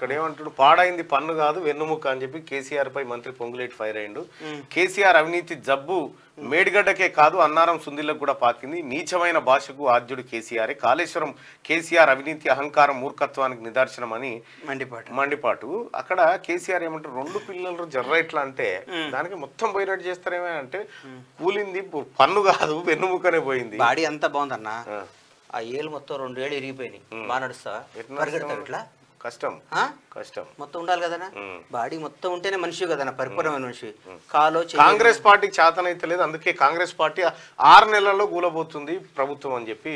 ఒకడు ఏమంటాడు, పాడైంది పన్ను కాదు వెన్నుముక్క అని చెప్పి కేసీఆర్ పై మంత్రి పొంగులేటి ఫైర్ అయ్యిండు. కేసీఆర్ అవినీతి జబ్బు మేడిగడ్డకే కాదు అన్నారం సుందిలకు కూడా పాకింది. నీచమైన భాషకు ఆద్యుడు కేసీఆర్. కాళేశ్వరం కేసీఆర్ అవినీతి అహంకారం మూర్ఖత్వానికి నిదర్శనమని మండిపాటు. అక్కడ కేసీఆర్ ఏమంటారు, 2 పిల్లలు జర్ర ఇట్లా అంటే దానికి మొత్తం పోయినట్టు చేస్తారేమే అంటే, కూలింది పన్ను కాదు వెన్నుముక్కనే పోయింది. బాడీ అంతా బాగుందన్న, ఆ ఏళ్ళు మొత్తం 2 ఏళ్ళు ఇరిగిపోయినాయి. బాగా నడుస్తావా? ఇట్లా కష్టం కష్టం మొత్తం ఉండాలి కదనా, బాడీ మొత్తం ఉంటేనే మనిషి కదనా, పరిపూర్ణమైన మనిషి. కాలో కాంగ్రెస్ పార్టీకి చేతనైతే లేదు, అందుకే కాంగ్రెస్ పార్టీ 6 నెలల్లో కూలబోతుంది ప్రభుత్వం అని చెప్పి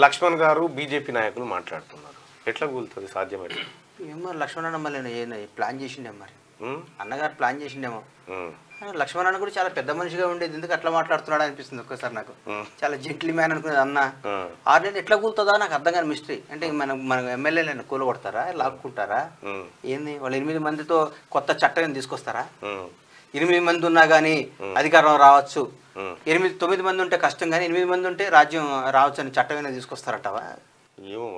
లక్ష్మణ్ గారు బీజేపీ నాయకులు మాట్లాడుతున్నారు. ఎట్లా కూలుతుంది, సాధ్యం ఎట్లా? ఏమో లక్ష్మణ్ మళ్ళీ ప్లాన్ చేసిండే, మరి అన్నగారు ప్లాన్ చేసిండేమో. లక్ష్మణ్ కూడా చాలా పెద్ద మనిషిగా ఉండేది, ఎందుకు అట్లా మాట్లాడుతున్నాడు అనిపిస్తుంది ఒక్కసారి నాకు. చాలా జెంట్లీ మ్యాన్ అనుకునేది అన్న. 6 నెలలు ఎట్లా కూలుతుందా నాకు అర్థం కాని మిస్టరీ. అంటే మన ఎమ్మెల్యేలను కూలగొడతారా, లాక్కుంటారా ఏంది? వాళ్ళు 8 మందితో కొత్త చట్టం తీసుకొస్తారా? 8 మంది ఉన్నా కానీ అధికారం రావచ్చు, 9 మంది ఉంటే కష్టం, కానీ 8 మంది ఉంటే రాజ్యం రావచ్చు అని చట్టం తీసుకొస్తారటవా? ఏమో.